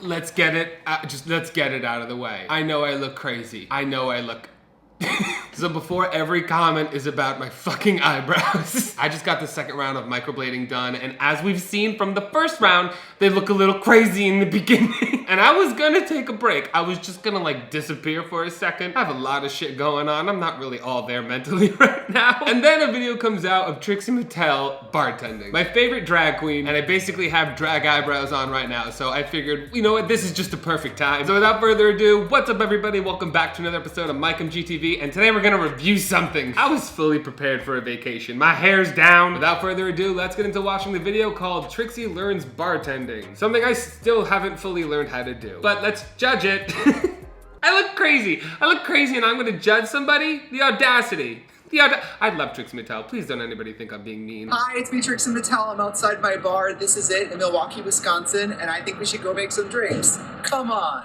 Let's get it out of the way. I know I look crazy. I know I look... So before every comment is about my fucking eyebrows, I just got the second round of microblading done, and as we've seen from the first round, they look a little crazy in the beginning. And I was gonna take a break. I was just gonna like disappear for a second. I have a lot of shit going on. I'm not really all there mentally right now. And then a video comes out of Trixie Mattel bartending. My favorite drag queen, and I basically have drag eyebrows on right now, so I figured, you know what, this is just a perfect time. So without further ado, what's up everybody? Welcome back to another episode of MikeMGTV, and today we're gonna review something. I was fully prepared for a vacation. My hair's down. Without further ado, let's get into watching the video called Trixie Learns Bartending. Something I still haven't fully learned how to do. But let's judge it. I look crazy. I look crazy and I'm gonna judge somebody? The audacity. I love Trixie Mattel. Please don't anybody think I'm being mean. Hi, it's me, Trixie Mattel. I'm outside my bar. This is it in Milwaukee, Wisconsin, and I think we should go make some drinks. Come on.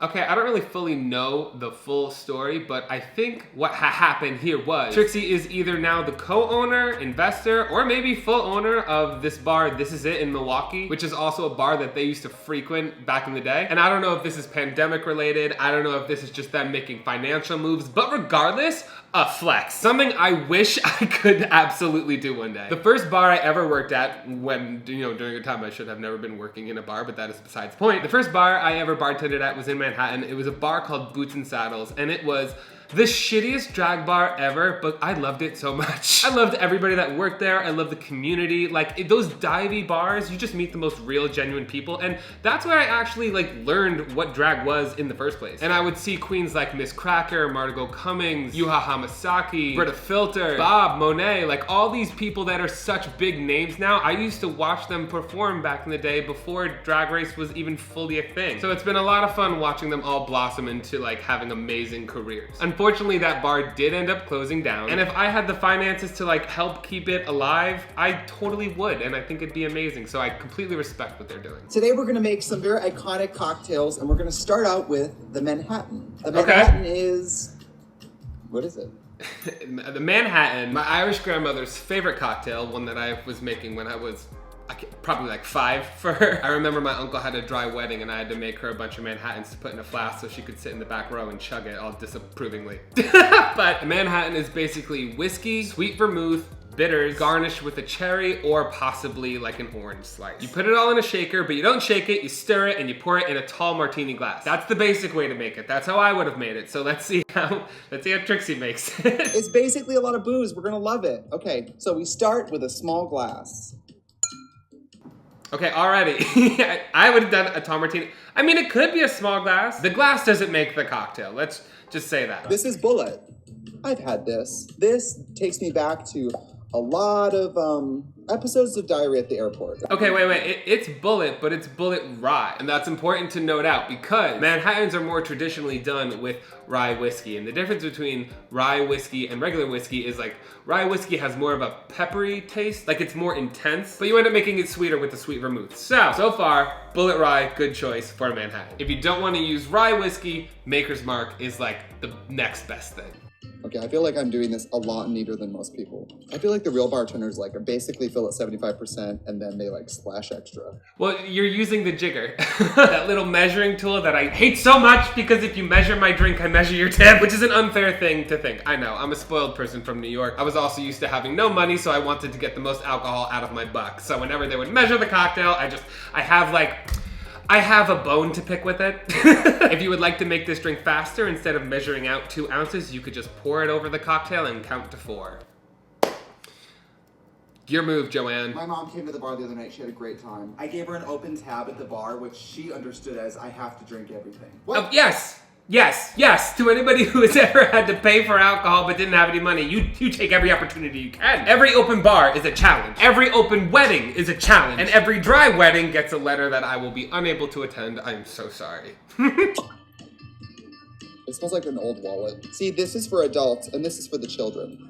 Okay, I don't really fully know the full story, but I think what happened here was Trixie is either now the co-owner, investor, or maybe full owner of this bar, This Is It in Milwaukee, which is also a bar that they used to frequent back in the day. And I don't know if this is pandemic related. I don't know if this is just them making financial moves, but regardless, a flex. Something I wish I could absolutely do one day. The first bar I ever worked at when, during a time I should have never been working in a bar, but that is besides the point. The first bar I ever bartended at was in Manhattan. It was a bar called Boots and Saddles, and it was the shittiest drag bar ever, but I loved it so much. I loved everybody that worked there. I loved the community. Like those divey bars, you just meet the most real, genuine people. And that's where I actually learned what drag was in the first place. And I would see queens like Miss Cracker, Margot Cummings, Yuha Hamasaki, Britta Filter, Bob, Monet, like all these people that are such big names now. I used to watch them perform back in the day before Drag Race was even fully a thing. So it's been a lot of fun watching them all blossom into having amazing careers. Unfortunately, that bar did end up closing down. And if I had the finances to help keep it alive, I totally would. And I think it'd be amazing. So I completely respect what they're doing. Today we're going to make some very iconic cocktails, and we're going to start out with the Manhattan. The Manhattan is... what is it? The Manhattan, my Irish grandmother's favorite cocktail, one that I was making when I was probably 5 for her. I remember my uncle had a dry wedding and I had to make her a bunch of Manhattans to put in a flask so she could sit in the back row and chug it all disapprovingly. But Manhattan is basically whiskey, sweet vermouth, bitters, garnished with a cherry or possibly an orange slice. You put it all in a shaker, but you don't shake it, you stir it, and you pour it in a tall martini glass. That's the basic way to make it. That's how I would have made it. So let's see how Trixie makes it. It's basically a lot of booze. We're gonna love it. Okay, so we start with a small glass. Okay, already. I would have done a tall martini. I mean, it could be a small glass. The glass doesn't make the cocktail. Let's just say that. This is Bullet. I've had this. This takes me back to a lot of episodes of Diary at the Airport. Okay, wait. It's Bullet, but it's Bullet Rye. And that's important to note out because Manhattans are more traditionally done with rye whiskey. And the difference between rye whiskey and regular whiskey is rye whiskey has more of a peppery taste. It's more intense, but you end up making it sweeter with the sweet vermouth. So far, Bullet Rye, good choice for Manhattan. If you don't want to use rye whiskey, Maker's Mark is the next best thing. Okay, I feel like I'm doing this a lot neater than most people. I feel like the real bartenders basically fill at 75% and then they splash extra. Well, you're using the jigger. That little measuring tool that I hate so much because if you measure my drink, I measure your tip, which is an unfair thing to think. I know, I'm a spoiled person from New York. I was also used to having no money, so I wanted to get the most alcohol out of my buck. So whenever they would measure the cocktail, I have a bone to pick with it. If you would like to make this drink faster, instead of measuring out 2 ounces, you could just pour it over the cocktail and count to 4. Your move, Joanne. My mom came to the bar the other night. She had a great time. I gave her an open tab at the bar, which she understood as I have to drink everything. What? Yes. To anybody who has ever had to pay for alcohol but didn't have any money, you take every opportunity you can. Every open bar is a challenge. Every open wedding is a challenge. And every dry wedding gets a letter that I will be unable to attend. I'm so sorry. It smells like an old wallet. See, this is for adults and this is for the children.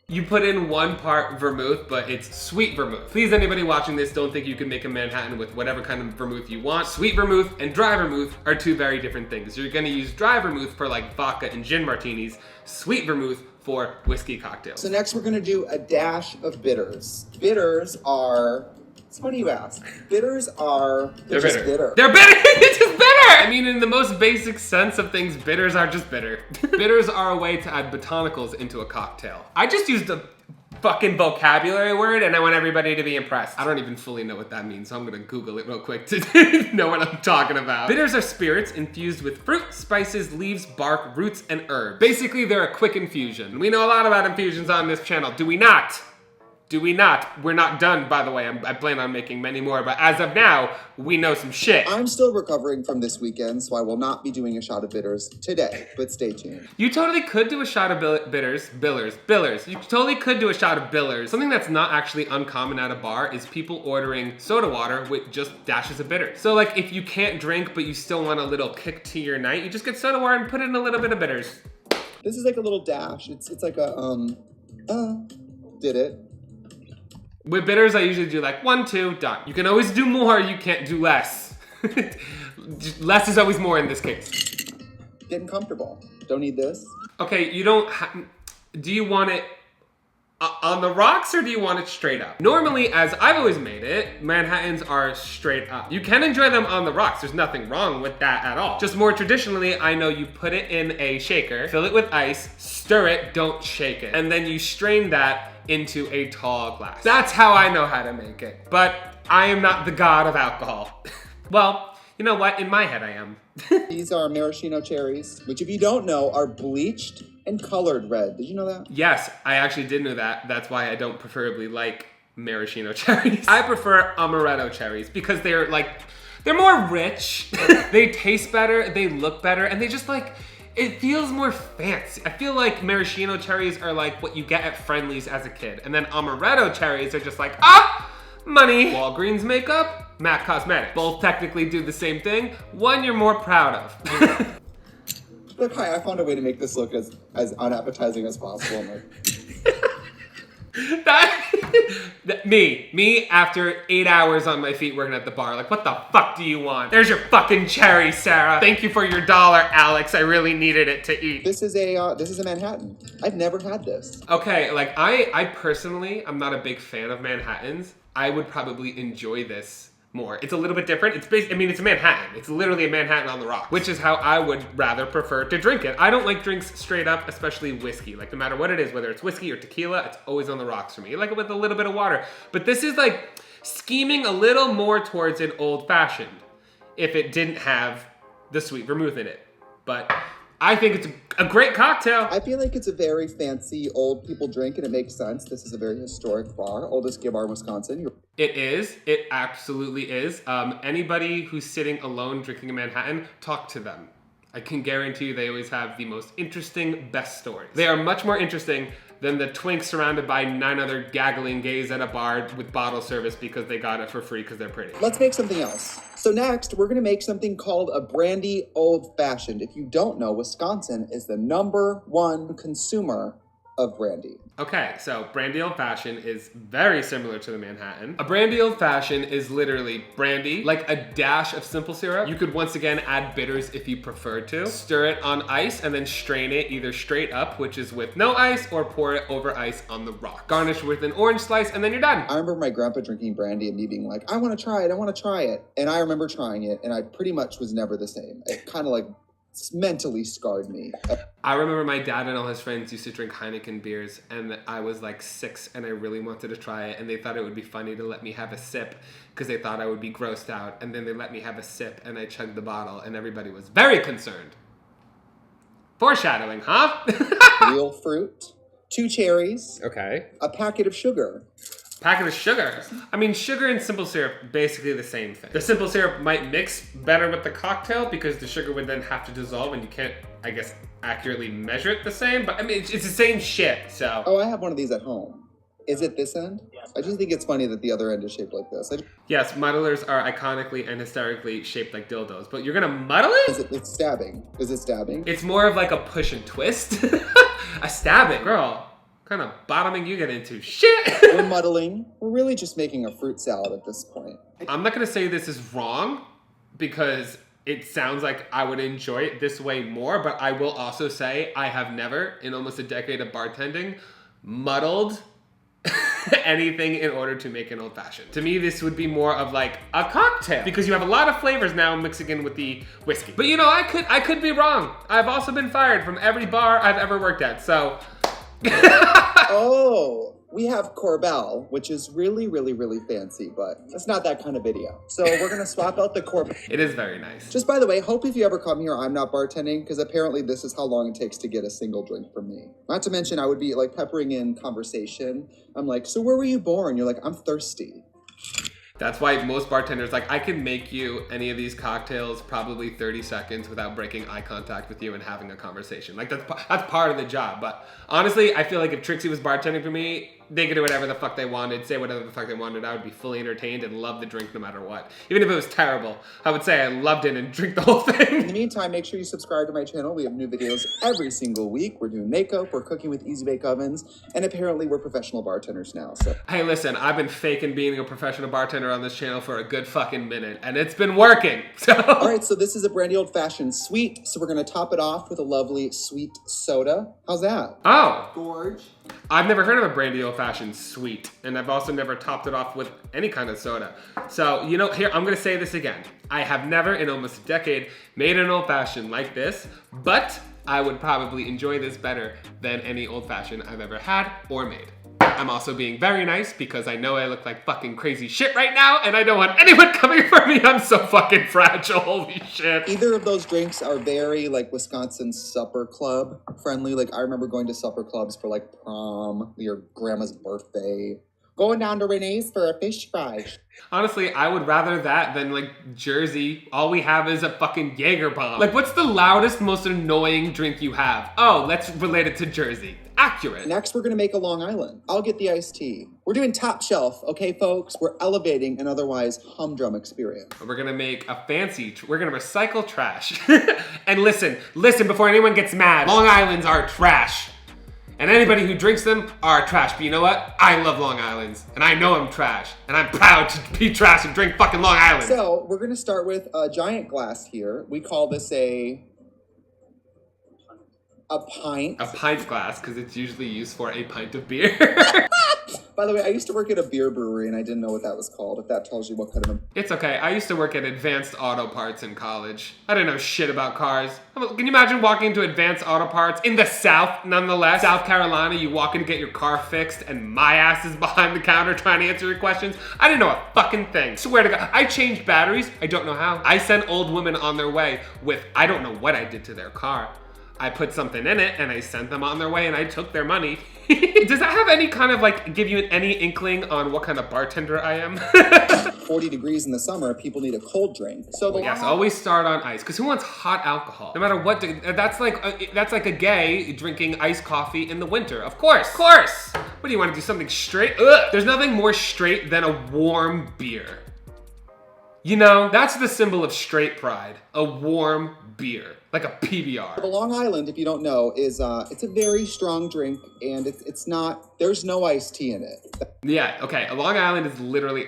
You put in 1 part vermouth, but it's sweet vermouth. Please, anybody watching this, don't think you can make a Manhattan with whatever kind of vermouth you want. Sweet vermouth and dry vermouth are 2 very different things. You're gonna use dry vermouth for vodka and gin martinis, sweet vermouth for whiskey cocktails. So next we're gonna do a dash of bitters. Bitters are It's funny you ask. Bitters are... They're just bitter. bitter. They're bitter! They're just bitter! I mean, in the most basic sense of things, bitters are just bitter. Bitters are a way to add botanicals into a cocktail. I just used a fucking vocabulary word and I want everybody to be impressed. I don't even fully know what that means, so I'm gonna Google it real quick to know what I'm talking about. Bitters are spirits infused with fruit, spices, leaves, bark, roots, and herbs. Basically, they're a quick infusion. We know a lot about infusions on this channel, do we not? Do we not? We're not done, by the way. I plan on making many more, but as of now, we know some shit. I'm still recovering from this weekend, so I will not be doing a shot of bitters today, but stay tuned. You totally could do a shot of billers. You totally could do a shot of billers. Something that's not actually uncommon at a bar is people ordering soda water with just dashes of bitters. So like if you can't drink, but you still want a little kick to your night, you just get soda water and put in a little bit of bitters. This is like a little dash. It's like a, did it. With bitters, I usually do like 1, 2, done. You can always do more, you can't do less. Less is always more in this case. Getting comfortable. Don't need this. Okay, you don't do you want it on the rocks or do you want it straight up? Normally, as I've always made it, Manhattans are straight up. You can enjoy them on the rocks. There's nothing wrong with that at all. Just more traditionally, I know you put it in a shaker, fill it with ice, stir it, don't shake it. And then you strain that into a tall glass. That's how I know how to make it. But I am not the god of alcohol. Well, you know what? In my head, I am. These are maraschino cherries, which if you don't know, are bleached and colored red. Did you know that? Yes, I actually did know that. That's why I don't preferably like maraschino cherries. I prefer amaretto cherries because they're more rich. They taste better, they look better, and they just like, it feels more fancy. I feel like maraschino cherries are like what you get at Friendly's as a kid. And then amaretto cherries are just like, money. Walgreens makeup, MAC Cosmetics. Both technically do the same thing. One you're more proud of. Look, hi, I found a way to make this look as unappetizing as possible. I'm like, me after 8 hours on my feet working at the bar, like, what the fuck do you want? There's your fucking cherry, Sarah. Thank you for your $1, Alex. I really needed it to eat. this is a Manhattan. I've never had this. Okay, like I personally, I'm not a big fan of Manhattans. I would probably enjoy this more. It's a little bit different. It's a Manhattan. It's literally a Manhattan on the rock, which is how I would rather prefer to drink it. I don't like drinks straight up, especially whiskey. Like no matter what it is, whether it's whiskey or tequila, it's always on the rocks for me. I like it with a little bit of water. But this is like scheming a little more towards an old fashioned if it didn't have the sweet vermouth in it. But I think it's a great cocktail. I feel like it's a very fancy old people drink and it makes sense. This is a very historic bar, oldest gay bar in Wisconsin. It is. It absolutely is. Anybody who's sitting alone drinking a Manhattan, talk to them. I can guarantee you they always have the most interesting, best stories. They are much more interesting than the twink surrounded by 9 other gaggling gays at a bar with bottle service because they got it for free because they're pretty. Let's make something else. So next, we're gonna make something called a Brandy Old Fashioned. If you don't know, Wisconsin is the #1 consumer of brandy. Okay, so Brandy Old Fashioned is very similar to the Manhattan. A Brandy Old Fashioned is literally brandy, like a dash of simple syrup. You could once again add bitters if you prefer to. Stir it on ice and then strain it either straight up, which is with no ice, or pour it over ice on the rock. Garnish with an orange slice and then you're done. I remember my grandpa drinking brandy and me being like, I wanna try it. And I remember trying it and I pretty much was never the same. It kind of like mentally scarred me. I remember my dad and all his friends used to drink Heineken beers and I was like 6 and I really wanted to try it and they thought it would be funny to let me have a sip because they thought I would be grossed out, and then they let me have a sip and I chugged the bottle and everybody was very concerned. Foreshadowing, huh? Real fruit, 2 cherries, Okay. a packet of sugar. Packet of sugar. I mean, sugar and simple syrup, basically the same thing. The simple syrup might mix better with the cocktail because the sugar would then have to dissolve and you can't, I guess, accurately measure it the same, but I mean, it's the same shit, so. Oh, I have one of these at home. Is it this end? I just think it's funny that the other end is shaped like this. Yes, muddlers are iconically and hysterically shaped like dildos, but you're gonna muddle it? It's stabbing. Is it stabbing? It's more of like a push and twist. A stabbing. Girl, what kind of bottoming you get into? Shit! We're muddling. We're really just making a fruit salad at this point. I'm not gonna say this is wrong because it sounds like I would enjoy it this way more, but I will also say I have never, in almost a decade of bartending, muddled anything in order to make an old fashioned. To me, this would be more of like a cocktail because you have a lot of flavors now mixing in with the whiskey. But you know, I could be wrong. I've also been fired from every bar I've ever worked at, so. Oh, we have Corbel, which is really, really, really fancy, but it's not that kind of video. So we're gonna swap out the Corbel. It is very nice. Just by the way, hope if you ever come here, I'm not bartending, because apparently this is how long it takes to get a single drink from me. Not to mention, I would be like peppering in conversation. I'm like, so where were you born? You're like, I'm thirsty. That's why most bartenders, like, I can make you any of these cocktails probably 30 seconds without breaking eye contact with you and having a conversation. Like, that's part of the job. But honestly, I feel like if Trixie was bartending for me, they could do whatever the fuck they wanted, say whatever the fuck they wanted. I would be fully entertained and love the drink no matter what. Even if it was terrible, I would say I loved it and drink the whole thing. In the meantime, make sure you subscribe to my channel. We have new videos every single week. We're doing makeup, we're cooking with easy bake ovens, and apparently we're professional bartenders now. So hey, listen, I've been faking being a professional bartender on this channel for a good fucking minute, and it's been working. So all right, so this is a Brandy Old Fashioned Sweet. So we're gonna top it off with a lovely sweet soda. How's that? Oh. Gorge. I've never heard of a Brandy Old Fashioned Sweet, and I've also never topped it off with any kind of soda. So, you know, here, I'm gonna say this again. I have never in almost a decade made an old fashioned like this, but I would probably enjoy this better than any old fashioned I've ever had or made. I'm also being very nice because I know I look like fucking crazy shit right now and I don't want anyone coming for me. I'm so fucking fragile, holy shit. Either of those drinks are very like Wisconsin supper club friendly. Like I remember going to supper clubs for like prom, your grandma's birthday. Going down to Renee's for a fish fry. Honestly, I would rather that than like Jersey. All we have is a fucking Jaeger bomb. Like what's the loudest, most annoying drink you have? Oh, let's relate it to Jersey. Accurate. Next, we're gonna make a Long Island. I'll get the iced tea. We're doing top shelf, okay, folks? We're elevating an otherwise humdrum experience. We're gonna make a fancy, we're gonna recycle trash. And listen before anyone gets mad. Long Islands are trash. And anybody who drinks them are trash. But you know what? I love Long Islands. And I know I'm trash. And I'm proud to be trash and drink fucking Long Island. So, we're gonna start with a giant glass here. We call this a pint. A pint glass, because it's usually used for a pint of beer. By the way, I used to work at a beer brewery and I didn't know what that was called, if that tells you what kind of... It's okay. I used to work at Advanced Auto Parts in college. I didn't know shit about cars. Can you imagine walking into Advanced Auto Parts in the South, nonetheless? South Carolina, you walk in to get your car fixed and my ass is behind the counter trying to answer your questions? I didn't know a fucking thing. Swear to God. I changed batteries. I don't know how. I sent old women on their way with, I don't know what I did to their car. I put something in it and I sent them on their way and I took their money. Does that have any kind of like, give you any inkling on what kind of bartender I am? 40 degrees in the summer, people need a cold drink. So the yes, always start on ice, because who wants hot alcohol? No matter what, that's like a gay drinking iced coffee in the winter. Of course. What do you want to do, something straight? Ugh. There's nothing more straight than a warm beer. You know, that's the symbol of straight pride, a warm beer. Like a PBR. The Long Island, if you don't know, is it's a very strong drink, and it's not. There's no iced tea in it. Yeah, okay. A Long Island is literally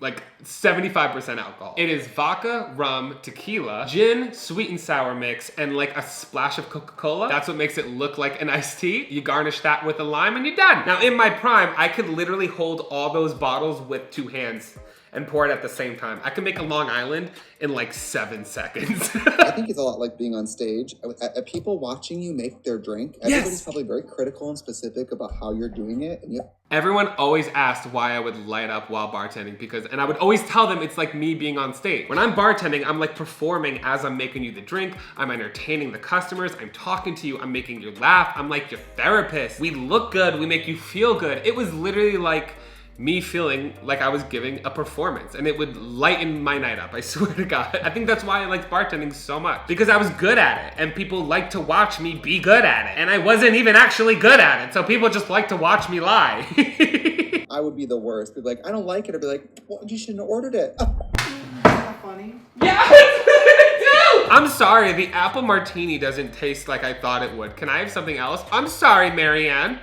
like 75% alcohol. It is vodka, rum, tequila, gin, sweet and sour mix, and like a splash of Coca-Cola. That's what makes it look like an iced tea. You garnish that with a lime, and you're done. Now, in my prime, I could literally hold all those bottles with 2 hands and pour it at the same time. I can make a Long Island in like 7 seconds. I think it's a lot like being on stage. People watching you make their drink, everybody's probably very critical and specific about how you're doing it. And Everyone always asked why I would light up while bartending and I would always tell them it's like me being on stage. When I'm bartending, I'm like performing as I'm making you the drink. I'm entertaining the customers. I'm talking to you. I'm making you laugh. I'm like your therapist. We look good. We make you feel good. It was literally like me feeling like I was giving a performance, and it would lighten my night up, I swear to God. I think that's why I liked bartending so much, because I was good at it, and people liked to watch me be good at it, and I wasn't even actually good at it, so people just like to watch me lie. I would be the worst. Be like, I don't like it. I'd be like, well, you shouldn't have ordered it. Not funny. Yeah, I do! I'm sorry, the apple martini doesn't taste like I thought it would. Can I have something else? I'm sorry, Marianne.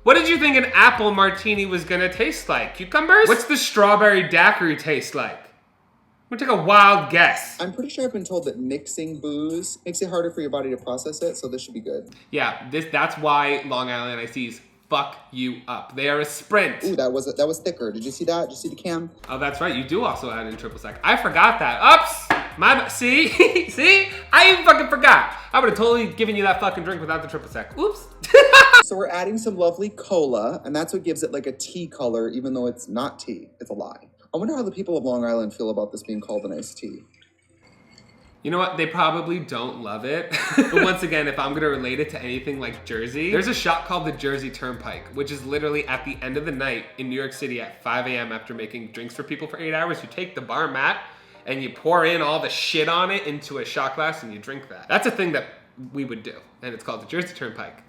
What did you think an apple martini was gonna taste like? Cucumbers? What's the strawberry daiquiri taste like? I'm gonna take a wild guess. I'm pretty sure I've been told that mixing booze makes it harder for your body to process it, so this should be good. Yeah, that's why Long Island iced teas fuck you up. They are a sprint. Ooh, that was thicker. Did you see that? Did you see the cam? Oh, that's right. You do also add in triple sec. I forgot that. Oops. See? See? I even fucking forgot. I would have totally given you that fucking drink without the triple sec. Oops. So we're adding some lovely cola, and that's what gives it like a tea color, even though it's not tea. It's a lie. I wonder how the people of Long Island feel about this being called an iced tea. You know what? They probably don't love it. But once again, if I'm gonna relate it to anything like Jersey, there's a shop called the Jersey Turnpike, which is literally at the end of the night in New York City at 5 a.m. after making drinks for people for 8 hours. You take the bar mat and you pour in all the shit on it into a shot glass and you drink that. That's a thing that we would do, and it's called the Jersey Turnpike.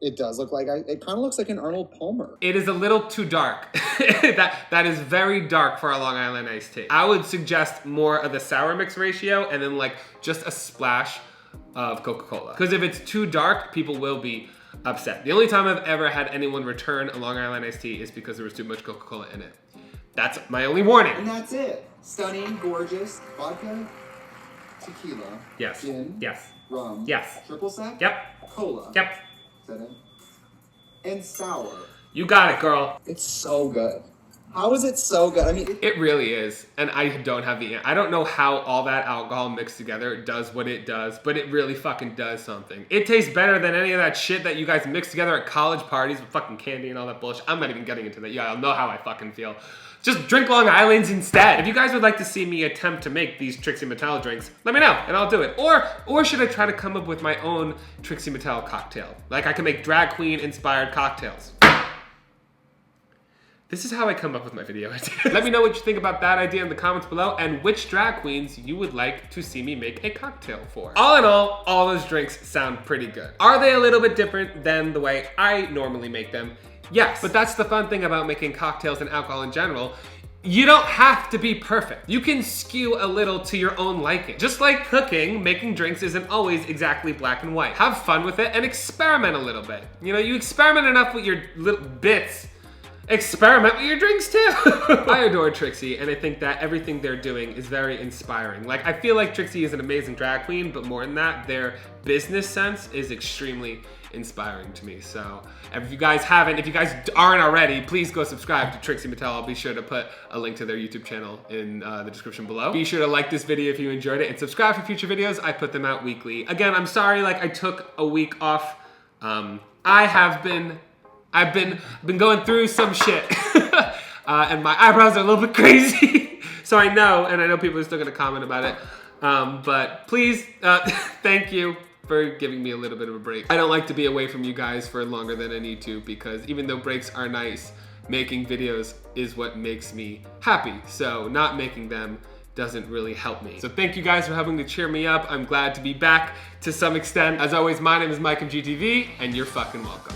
It does look like, it kind of looks like an Arnold Palmer. It is a little too dark. that is very dark for a Long Island iced tea. I would suggest more of the sour mix ratio and then like just a splash of Coca-Cola. Because if it's too dark, people will be upset. The only time I've ever had anyone return a Long Island iced tea is because there was too much Coca-Cola in it. That's my only warning. And that's it. Stunning, gorgeous, vodka, tequila, Yes. gin, Yes. rum, Yes. triple sec, Yep. cola. Yep. Is that it? And sour. You got it, girl. It's so good. How is it so good? I mean, It really is, and I don't have I don't know how all that alcohol mixed together does what it does, but it really fucking does something. It tastes better than any of that shit that you guys mix together at college parties with fucking candy and all that bullshit. I'm not even getting into that. Y'all know how I fucking feel. Just drink Long Island's instead. If you guys would like to see me attempt to make these Trixie Mattel drinks, let me know and I'll do it. Or should I try to come up with my own Trixie Mattel cocktail? Like I can make drag queen inspired cocktails. This is how I come up with my video ideas. Let me know what you think about that idea in the comments below and which drag queens you would like to see me make a cocktail for. All in all those drinks sound pretty good. Are they a little bit different than the way I normally make them? Yes, but that's the fun thing about making cocktails and alcohol in general. You don't have to be perfect. You can skew a little to your own liking. Just like cooking, making drinks isn't always exactly black and white. Have fun with it and experiment a little bit. You know, you experiment enough with your little bits, experiment with your drinks too. I adore Trixie, and I think that everything they're doing is very inspiring. Like, I feel like Trixie is an amazing drag queen, but more than that, their business sense is extremely inspiring to me. So if you guys aren't already, please go subscribe to Trixie Mattel. I'll be sure to put a link to their YouTube channel in the description below. Be sure to like this video if you enjoyed it and subscribe for future videos. I put them out weekly. Again, I'm sorry, like I took a week off. I've been going through some shit and my eyebrows are a little bit crazy. So I know people are still gonna comment about it. But please, thank you for giving me a little bit of a break. I don't like to be away from you guys for longer than I need to because even though breaks are nice, making videos is what makes me happy. So not making them doesn't really help me. So thank you guys for helping to cheer me up. I'm glad to be back to some extent. As always, my name is MikeMGTV and you're fucking welcome.